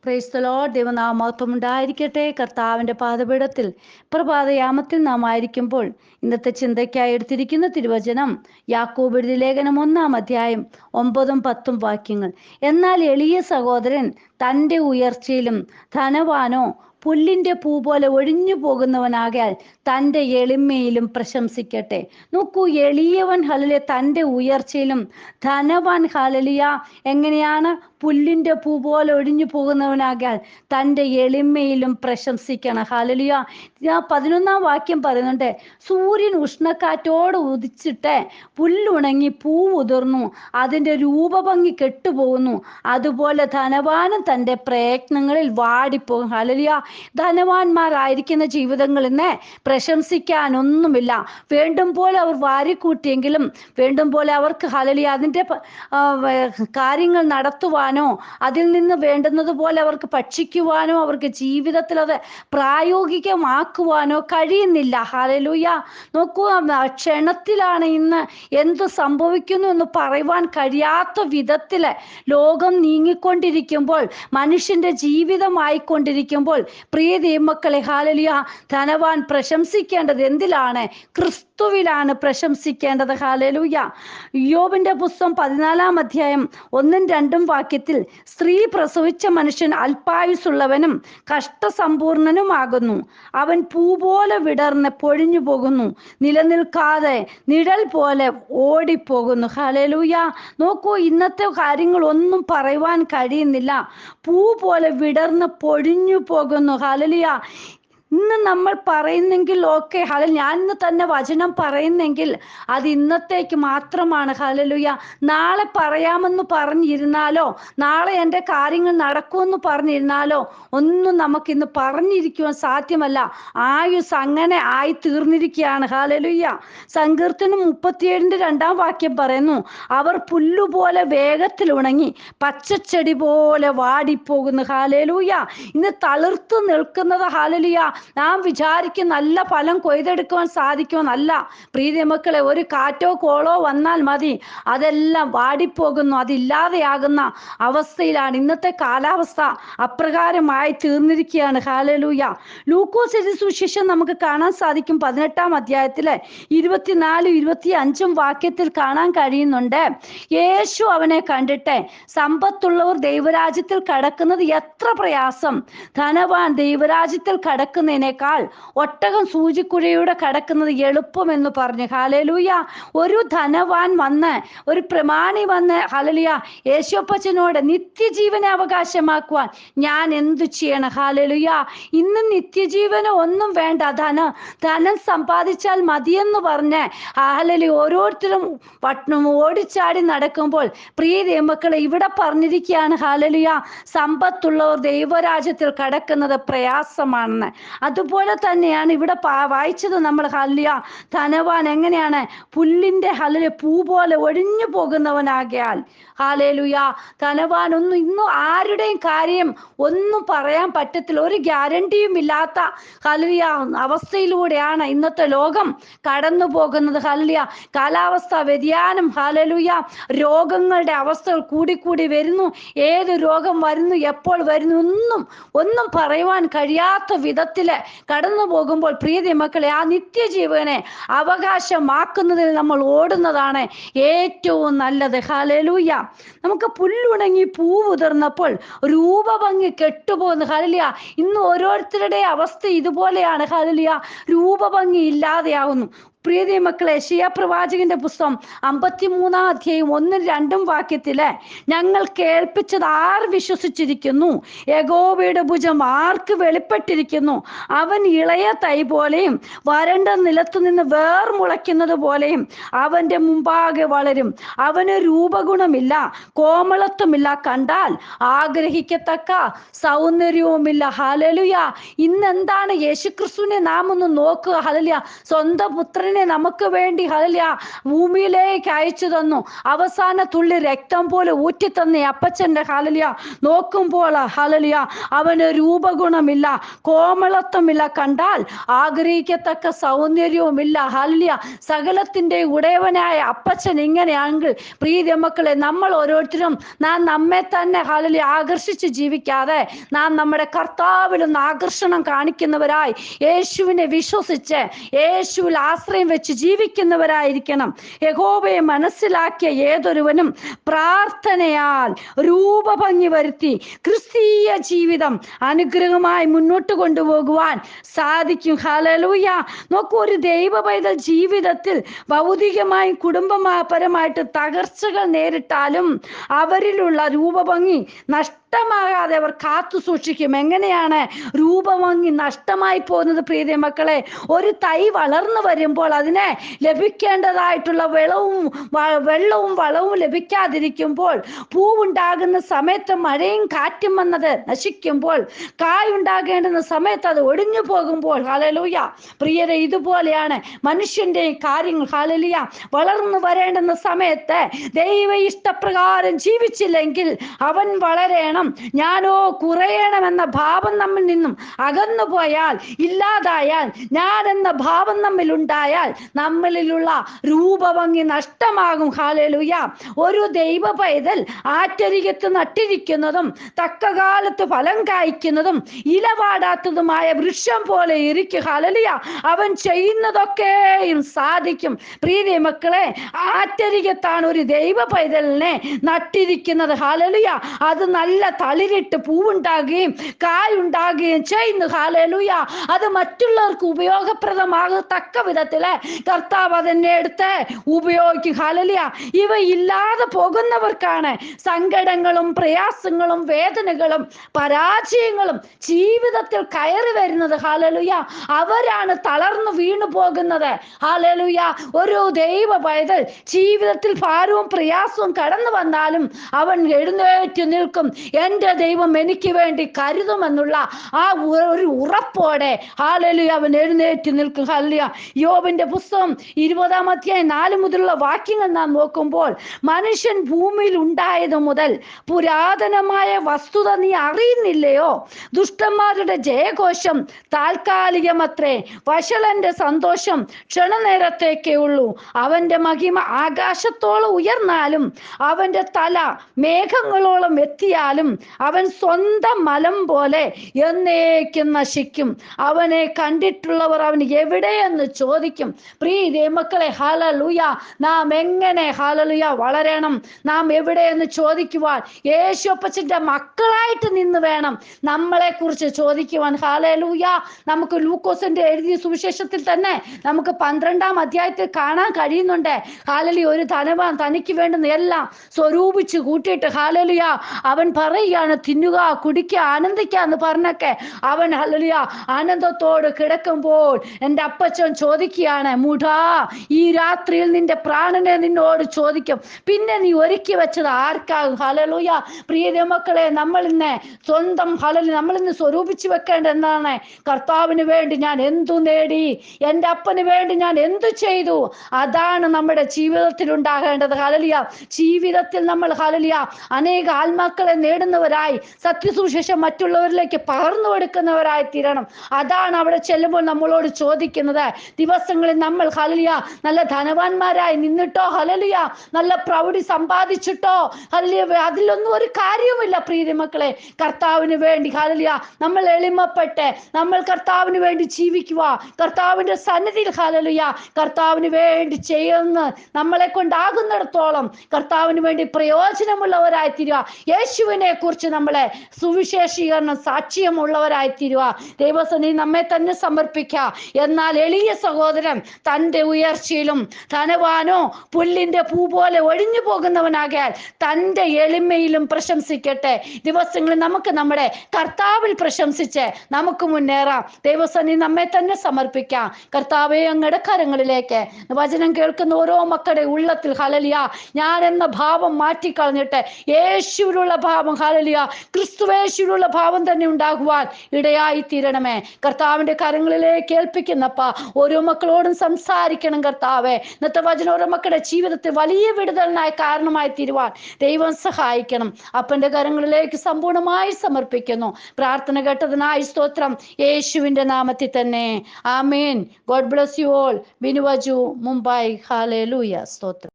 Praise the Lord. ദൈവനാമം ഉണ്ടായിരിക്കട്ടെ. കർത്താവിൻ്റെ പാദപീഠത്തിൽ പ്രഭാതയാമത്തിൽ നാം ആയിരിക്കുമ്പോൾ ഇന്നത്തെ ചിന്തയ്ക്കായി എടുത്തിരിക്കുന്ന തിരുവചനം യാക്കോബ് എഴുതിയ ലേഖനം 1-ാം അധ്യായം 9-10 വാക്യങ്ങൾ. എന്നാൽ എളിയ സഹോദരൻ തൻ്റെ ഉയർച്ചയിലും ധനവാനോ പുല്ലിൻ്റെ പൂ പോലെ ഒഴിഞ്ഞു പോകുന്നവനാകാൽ തൻ്റെ എളിമയിലും പ്രശംസിക്കട്ടെ. നോക്കൂ, എളിയവൻ ഹല്ലേലൂയ തൻ്റെ ഉയർച്ചയിലും, ധനവാൻ ഹല്ലേലൂയ എങ്ങനെയാണ്? പുല്ലിൻ്റെ പൂ പോലെ ഒഴിഞ്ഞു പോകുന്നവനാകാൽ തൻ്റെ എളിമയിലും പ്രശംസിക്കണം. ഹല്ലേലൂയ. 11-ാം വാക്യം പറയുന്നുണ്ട്, സൂര്യൻ ഉഷ്ണക്കാറ്റോട് ഉദിച്ചിട്ട് പുല്ലുണങ്ങി പൂ ഉതിർന്നു, അതിൻ്റെ രൂപഭംഗി കെട്ടുപോകുന്നു, അതുപോലെ ധനവാനും തൻ്റെ പ്രയത്നങ്ങളിൽ വാടിപ്പോകും. ഹല്ലേലൂയ. ധനവാന്മാരായിരിക്കുന്ന ജീവിതങ്ങളിൽ നിന്ന് പ്രശംസിക്കാനൊന്നുമില്ല. വേണ്ടും പോലെ അവർ വാരിക്കൂട്ടിയെങ്കിലും വേണ്ടും പോലെ അവർക്ക് ഹല്ലേലൂയ അതിൻ്റെ കാര്യങ്ങൾ നടത്തുവാനോ അതിൽ നിന്ന് വേണ്ടുന്നത് പോലെ അവർക്ക് ഭക്ഷിക്കുവാനോ അവർക്ക് ജീവിതത്തിൽ അത് പ്രായോഗികമാക്കുവാനോ കഴിയുന്നില്ല. ഹല്ലേലൂയ. നോക്കൂ, ക്ഷണത്തിലാണ് ഇന്ന് എന്ത് സംഭവിക്കുന്നു എന്ന് പറയുവാൻ കഴിയാത്ത വിധത്തിൽ ലോകം നീങ്ങിക്കൊണ്ടിരിക്കുമ്പോൾ, മനുഷ്യന്റെ ജീവിതമായിക്കൊണ്ടിരിക്കുമ്പോൾ, പ്രിയ ദൈവമക്കളെ, ഹല്ലേലൂയ, ധനവാൻ പ്രശംസിക്കേണ്ടത് എന്തിലാണ്? ക്രിസ്തുവിലാണ് പ്രശംസിക്കേണ്ടത്. ഹല്ലേലൂയ. യോബിന്റെ പുസ്തകം 14-ാം അധ്യായം 1-2 വാക്യത്തിൽ, സ്ത്രീ പ്രസവിച്ച മനുഷ്യൻ അല്പായുസുള്ളവനും കഷ്ടസമ്പൂർണനുമാകുന്നു, അവൻ പൂ പോലെ വിടർന്ന് പൊഴിഞ്ഞു പോകുന്നു, നിലനിൽക്കാതെ നിഴൽ പോലെ ഓടിപ്പോകുന്നു. ഹല്ലേലൂയ. നോക്കൂ, ഇന്നത്തെ കാര്യങ്ങളൊന്നും പറയുവാൻ കഴിയുന്നില്ല. പൂ പോലെ വിടർന്ന് പൊഴിഞ്ഞു പോകുന്നു. ഹല്ലേലൂയ. ഇന്ന് നമ്മൾ പറയുന്നെങ്കിൽ ഓക്കെ, ഞാൻ ഇന്ന് തന്നെ വചനം പറയുന്നെങ്കിൽ അത് ഇന്നത്തേക്ക് മാത്രമാണ്. ഹല്ലേലൂയ. നാളെ പറയാമെന്ന് പറഞ്ഞിരുന്നാലോ, നാളെ എൻ്റെ കാര്യങ്ങൾ നടക്കുമെന്ന് പറഞ്ഞിരുന്നാലോ ഒന്നും നമുക്കിന്ന് പറഞ്ഞിരിക്കുവാൻ സാധ്യമല്ല. ആയുസ് അങ്ങനെ ആയി തീർന്നിരിക്കുകയാണ്. ഹല്ലേലൂയ. സങ്കീർത്തനം 37-2 വാക്യം പറയുന്നു, അവർ പുല്ലുപോലെ വേഗത്തിൽ ഉണങ്ങി പച്ചച്ചെടി പോലെ വാടിപ്പോകുന്നു. ഹല്ലേലൂയ. ഇന്ന് തളിർത്ത് നിൽക്കുന്നത് ഹല്ലേലൂയ നാം വിചാരിക്കും നല്ല ഫലം കൊയ്തെടുക്കുവാൻ സാധിക്കുമെന്നല്ല. പ്രിയ മക്കളെ, ഒരു കാറ്റോ കോളോ വന്നാൽ മതി, അതെല്ലാം വാടിപ്പോകുന്നു, അതില്ലാതെയാകുന്ന അവസ്ഥയിലാണ് ഇന്നത്തെ കാലാവസ്ഥ. അപ്രകാരമായി തീർന്നിരിക്കുകയാണ്. ഹല്ലേലൂയ. ലൂക്കോസ് എഴുതിയ സുവിശേഷം നമുക്ക് കാണാൻ സാധിക്കും. 18-ാം അധ്യായത്തിലെ 24-25 വാക്യത്തിൽ കാണാൻ കഴിയുന്നുണ്ട്, യേശു അവനെ കണ്ടിട്ട്, സമ്പത്തുള്ളവർ ദൈവരാജ്യത്തിൽ കടക്കുന്നത് എത്ര പ്രയാസം, ധനവാൻ ദൈവരാജ്യത്തിൽ കടക്കുന്നതിനേക്കാൾ ഒട്ടകം സൂചിക്കുഴയുടെ കടക്കുന്നത് എളുപ്പമെന്ന് പറഞ്ഞു. ഹല്ലേലൂയ. ഒരു ധനവാൻ വന്ന്, ഒരു പ്രമാണി വന്ന് ഹല്ലേലൂയ യേശുപ്പച്ചനോട് നിത്യജീവനെ അവകാശമാക്കുവാൻ ഞാൻ എന്തു ചെയ്യണം? ഹല്ലേലൂയ. ഇന്ന് നിത്യജീവന് ഒന്നും വേണ്ട, ധനം സമ്പാദിച്ചാൽ മതിയെന്ന് പറഞ്ഞ് ഹല്ലേലൂയ ഓരോരുത്തരും ഓടിച്ചാടി നടക്കുമ്പോൾ, പ്രിയ ദൈവമക്കളെ, ഇവിടെ പറഞ്ഞിരിക്കുകയാണ് ഹല്ലേലൂയ സമ്പത്തുള്ളവർ ദൈവരാജ്യത്തിൽ കടക്കുന്നത് പ്രയാസമാണെന്ന്. അതുപോലെ തന്നെയാണ് ഇവിടെ വായിച്ചത് നമ്മൾ. ഹല്ലേലൂയ. ധനവാൻ എങ്ങനെയാണ്? പുല്ലിന്റെ ഹല്ലേലൂയ പൂ പോലെ ഒഴിഞ്ഞു പോകുന്നവനാകിയാൽ. ഹല്ലേലൂയ. ധനവാൻ ഒന്നും ഇന്നും ആരുടെയും കാര്യം ഒന്നും പറയാൻ പറ്റത്തില്ല. ഒരു ഗ്യാരണ്ടിയും ഇല്ലാത്ത ഹല്ലേലൂയ അവസ്ഥയിലൂടെയാണ് ഇന്നത്തെ ലോകം കടന്നു പോകുന്നത്. ഹല്ലേലൂയ. കാലാവസ്ഥ വ്യതിയാനം, ഹല്ലേലൂയ, രോഗങ്ങളുടെ അവസ്ഥകൾ കൂടിക്കൂടി വരുന്നു. ഏത് രോഗം വരുന്നു, എപ്പോൾ വരുന്നു, ഒന്നും പറയുവാൻ കഴിയാത്ത വിധത്തില് കടന്നു പോകുമ്പോൾ, പ്രിയ മക്കളെ, ആ നിത്യജീവനെ അവകാശമാക്കുന്നതിൽ നമ്മൾ ഓടുന്നതാണ് ഏറ്റവും നല്ലത്. ഹല്ലേലൂയ. നമുക്ക് പുല്ലുണങ്ങി പൂവുതിർന്നപ്പോൾ രൂപഭംഗി കെട്ടുപോകുന്നു. ഹല്ലേലൂയ. ഇന്ന് ഓരോരുത്തരുടെ അവസ്ഥ ഇതുപോലെയാണ്. ഹല്ലേലൂയ. രൂപഭംഗി ഇല്ലാതെയാകുന്നു. പ്രിയ മക്കളെ, യെശയ്യാ പ്രവാചകന്റെ പുസ്തകം 53-ാം അധ്യായം 1-2 വാക്യത്തില്, ഞങ്ങൾ കേൾപ്പിച്ചത് ആർ വിശ്വസിച്ചിരിക്കുന്നു? യഹോവയുടെ ഭുജം ആർക്ക് വെളിപ്പെട്ടിരിക്കുന്നു? അവൻ ഇളയ തൈ പോലെയും വരണ്ട നിലത്തു നിന്ന് വേർ മുളയ്ക്കുന്നത് പോലെയും അവന്റെ മുമ്പാകെ വളരും. അവന് രൂപഗുണമില്ല, കോമളത്വമില്ല, കണ്ടാൽ ആഗ്രഹിക്കത്തക്ക സൗന്ദര്യവുമില്ല. ഹല്ലേലൂയ. ഇന്നെന്താണ്? യേശുക്രിസ്തുവിനെ നാം ഒന്ന് നോക്കുക. ഹല്ലേലൂയ. സ്വന്തം പുത്രനെ മകനെ നമുക്ക് വേണ്ടി ഹല്ലേലൂയ ഭൂമിയിലേക്ക് അയച്ചു തന്നു. അവസാന തുള്ളി രക്തം പോലെ ഊറ്റിത്തന്ന അപ്പച്ചന്റെ ഹല്ലേലൂയ നോക്കുമ്പോൾ ഹല്ലേലൂയ അവന് രൂപഗുണമില്ല, കോമളത്വമില്ല, കണ്ടാൽ ആഗ്രഹിക്കത്തക്ക സൗന്ദര്യവുമില്ല. ഹല്ലേലൂയ സകലത്തിന്റെ ഉടയവനായ അപ്പച്ചൻ ഇങ്ങനെയാണെങ്കിൽ പ്രിയ മക്കളെ, നമ്മൾ ഓരോരുത്തരും നമ്മെ തന്നെ ഹല്ലേലൂയ ആകർഷിച്ച് ജീവിക്കാതെ നാം നമ്മുടെ കർത്താവിലൊന്ന് ആകർഷണം കാണിക്കുന്നവരായി യേശുവിനെ വിശ്വസിച്ച് യേശുവിൽ ആശ്രയം വെച്ച് ജീവിക്കുന്നവരായിരിക്കണം. യഹോവയെ മനസ്സിലാക്കിയ ഏതൊരുവനും പ്രാർത്ഥനയാൽ രൂപഭംഗി വരുത്തി ക്രിസ്തീയ ജീവിതം അനുഗ്രഹമായി മുന്നോട്ട് കൊണ്ടുപോകുവാൻ സാധിക്കും. ഹല്ലേലൂയ. നോക്കൂ, ഒരു ദൈവ പൈതൽ ജീവിതത്തിൽ ഭൗതികമായും കുടുംബപരമായിട്ട് തകർച്ചകൾ നേരിട്ടാലും അവരിലുള്ള രൂപഭംഗി നഷ്ടമാകാതെ അവർ കാത്തു സൂക്ഷിക്കും. എങ്ങനെയാണ് രൂപഭംഗി നഷ്ടമായി പോകുന്നത്? പ്രിയ മക്കളെ, ഒരു തൈ വളർന്നു വരുമ്പോൾ അതിനെ ലഭിക്കേണ്ടതായിട്ടുള്ള വെള്ളവും വളവും ലഭിക്കാതിരിക്കുമ്പോൾ, പൂവുണ്ടാകുന്ന സമയത്ത് മഴയും കാറ്റും വന്നത് നശിക്കുമ്പോൾ, കായുണ്ടാകേണ്ടുന്ന സമയത്ത് അത് ഒടിഞ്ഞു പോകുമ്പോൾ, ഹല്ലേലൂയ പ്രിയരെ, ഇതുപോലെയാണ് മനുഷ്യന്റെ കാര്യങ്ങൾ. ഹല്ലേലൂയ വളർന്നു വരേണ്ടുന്ന സമയത്ത് ദൈവ ഇഷ്ടപ്രകാരം ജീവിച്ചില്ലെങ്കിൽ അവൻ വളരണം, ഞാനോ കുറയണമെന്ന ഭാവം നമ്മിൽ നിന്നും അകന്നു പോയാൽ, ഇല്ലാതായാൽ, ഞാൻ എന്ന ഭാവം നമ്മിൽ ഉണ്ടായാൽ നമ്മളിലുള്ള രൂപഭംഗി നഷ്ടമാകും. ഹല്ലേലൂയ. ഒരു ദൈവ പൈതൽ ആറ്റരികത്ത് നട്ടിരിക്കുന്നതും തക്ക കാലത്ത് ഫലം കായ്ക്കുന്നതും ഇലവാടാത്തതുമായ വൃക്ഷം പോലെ ഇരിക്കും. ഹല്ലേലൂയ. അവൻ ചെയ്യുന്നതൊക്കെയും സാധിക്കും. പ്രിയ മക്കളെ, ആറ്റരികത്താണ് ഒരു ദൈവ പൈതലിനെ നട്ടിരിക്കുന്നത്. ഹല്ലേലൂയ. അത് നല്ല തളിരിട്ട് പൂവുണ്ടാകുകയും കായുണ്ടാകുകയും ചെയ്യുന്നു. ഹല്ലേലൂയ. അത് മറ്റുള്ളവർക്ക് ഉപയോഗപ്രദമാകത്തക്ക വിധത്തില് കർത്താവ് അതിനെ എടുത്ത് ഉപയോഗിക്കും. ഹല്ലേലൂയ. ഇവ ഇല്ലാതെ പോകുന്നവർക്കാണ് സങ്കടങ്ങളും പ്രയാസങ്ങളും വേദനകളും പരാജയങ്ങളും ജീവിതത്തിൽ കയറി വരുന്നത്. ഹല്ലേലൂയ. അവരാണ് തളർന്നു വീണു പോകുന്നത്. ഹല്ലേലൂയ. ഒരു ദൈവ പൈതൽ ജീവിതത്തിൽ ഭാരവും പ്രയാസവും കടന്നു വന്നാലും അവൻ എഴുന്നേറ്റ് നിൽക്കും. എൻ്റെ ദൈവം എനിക്ക് വേണ്ടി കരുതുമെന്നുള്ള ആ ഒരു ഉറപ്പോടെ ഹല്ലേലൂയ അവൻ എഴുന്നേറ്റ് നിൽക്കും. ഹല്ലേലൂയ. യോബിന്റെ പുസ്തകം 20-ാം അധ്യായം 4 മുതലുള്ള വാക്യങ്ങൾ നാം നോക്കുമ്പോൾ, മനുഷ്യൻ ഭൂമിയിൽ ഉണ്ടായത് മുതൽ പുരാതനമായ വസ്തുത നീ അറിയുന്നില്ലയോ? ദുഷ്ടന്മാരുടെ ജയഘോഷം താൽക്കാലികമത്രേ, വഷളന്റെ സന്തോഷം ക്ഷണനേരത്തേക്കേ ഉള്ളൂ. അവന്റെ മഹിമ ആകാശത്തോളം ഉയർന്നാലും അവന്റെ തല മേഘങ്ങളോളം എത്തിയാലും അവൻ സ്വന്തം മലം പോലെ എന്നേക്കും നശിക്കും. അവനെ കണ്ടിട്ടുള്ളവർ അവൻ എവിടെയെന്ന് ചോദിക്കും. പ്രിയ മക്കളെ, ഹല്ലേലൂയ നാം എങ്ങനെ ഹല്ലേലൂയ വളരണം? നാം എവിടെയെന്ന് ചോദിക്കുവാൻ യേശുപ്പച്ചന്റെ മക്കളായിട്ട് നിന്ന് വേണം നമ്മളെ കുറിച്ച് ചോദിക്കുവാൻ. ഹല്ലേലൂയ. നമുക്ക് ലൂക്കോസിന്റെ എഴുതിയ സുവിശേഷത്തിൽ തന്നെ നമുക്ക് 12-ാം അധ്യായത്തിൽ കാണാൻ കഴിയുന്നുണ്ട്. ഹല്ലേലൂയ. ഒരു ധനവാൻ തനിക്ക് വേണ്ടുന്ന എല്ലാം സ്വരൂപിച്ച് കൂട്ടിയിട്ട് ഹല്ലേലൂയ അവൻ പറയുകയാണ്, തിന്നുക, കുടിക്കുക, ആനന്ദിക്കുക എന്ന് പറഞ്ഞൊക്കെ അവൻ ഹല്ലേലൂയ ആനന്ദത്തോട് കിടക്കുമ്പോൾ എൻ്റെ അപ്പച്ചൻ ചോദിക്കുകയാണ്, മൂഢാ, ഈ രാത്രിയിൽ നിന്റെ പ്രാണനെ നിന്നോട് ചോദിക്കും, പിന്നെ നീ ഒരുക്കി വെച്ചത് ആർക്കാകും? ഹല്ലേലൂയ. പ്രിയ മക്കളെ, നമ്മൾ ഇന്ന് സ്വരൂപിച്ചു വെക്കേണ്ടത് എന്താണ്? കർത്താവിന് വേണ്ടി ഞാൻ എന്തു നേടി, എൻ്റെ അപ്പന് വേണ്ടി ഞാൻ എന്തു ചെയ്തു, അതാണ് നമ്മുടെ ജീവിതത്തിൽ ഉണ്ടാകേണ്ടത്. ഹല്ലേലൂയ. ജീവിതത്തിൽ നമ്മൾ ഹല്ലേലൂയ അനേക ആത്മാക്കളെ നേടുന്നവരായി സത്യസുവിശേഷം മറ്റുള്ളവരിലേക്ക് പകർന്നു കൊടുക്കുന്നവരായി തീരണം. അതാണ് അവിടെ ചെല്ലുമ്പോൾ നമ്മളോട് ചോദിക്കുന്നത്. ദിവസങ്ങളിൽ നമ്മൾ ഹല്ലേലൂയ നല്ല ധനവാന്മാരായി നിന്നിട്ടോ, ഹല്ലേലൂയ നല്ല പ്രൗഢി സമ്പാദിച്ചിട്ടോ, ഹല്ലേലൂയ അതിലൊന്നും ഒരു കാര്യവുമില്ല. പ്രിയ മക്കളെ, കർത്താവിന് വേണ്ടി ഹല്ലേലൂയ നമ്മൾ എളിമപ്പെട്ട് നമ്മൾ കർത്താവിന് വേണ്ടി ജീവിക്കുക, കർത്താവിന്റെ സന്നിധിയിൽ ഹല്ലേലൂയ കർത്താവിന് വേണ്ടി ചെയ്യുന്ന നമ്മളെ കൊണ്ടാകുന്നിടത്തോളം കർത്താവിന് വേണ്ടി പ്രയോജനമുള്ളവരായി തീരുക. യേശുവിനെ കുറിച്ച് നമ്മളെ സുവിശേഷീകരണം സാക്ഷ്യമുള്ളവരായി തീരുക. ദൈവസന്നിധി നമ്മെ തന്നെ സമർപ്പിക്കുക. എന്നാൽ എളിയ സഹോദരൻ തൻ്റെ ഉയർച്ചയിലും ധനവാനോ പുല്ലിന്റെ പൂ പോലെ ഒഴിഞ്ഞു പോകുന്നവനാകാൻ തൻ്റെ എളിമയിലും പ്രശംസിക്കട്ടെ. ദിവസങ്ങളിൽ നമുക്ക് നമ്മുടെ കർത്താവിൽ പ്രശംസിച്ച് നമുക്ക് മുന്നേറാം. ദൈവസന്നിധി നമ്മെ തന്നെ സമർപ്പിക്കാം. കർത്താവേ, അങ്ങയുടെ കരങ്ങളിലേക്ക് വചനം കേൾക്കുന്ന ഓരോ മക്കളുടെ ഉള്ളത്തിൽ ഹല്ലേലൂയ ഞാൻ എന്ന ഭാവം മാറ്റിക്കളഞ്ഞിട്ട് യേശുവിലുള്ള ഭാവം ഹല്ലേലൂയ ക്രിസ്തുവേശുവിലുള്ള ഭാവം തന്നെ ഉണ്ടാകുവാൻ ഇടയായി തീരണമേ. കർത്താവിന്റെ കരങ്ങളിലേക്ക് ഏൽപ്പിക്കുന്നപ്പ ഓരോ മക്കളോടും സംസാരിക്കണം കർത്താവേ. ഇന്നത്തെ വചനം ഓരോ മക്കളുടെ ജീവിതത്തിൽ വലിയ വിടുതലിനായി കാരണമായി തീരുവാൻ ദൈവം സഹായിക്കണം. അപ്പന്റെ കരങ്ങളിലേക്ക് സമ്പൂർണ്ണമായി സമർപ്പിക്കുന്നു. പ്രാർത്ഥന കേട്ടതിനായി സ്തോത്രം, യേശുവിന്റെ നാമത്തിൽ തന്നെ ആമേൻ. God bless you all. Binuvaju, Mumbai. ഹല്ലേലൂയ. സ്തോത്രം.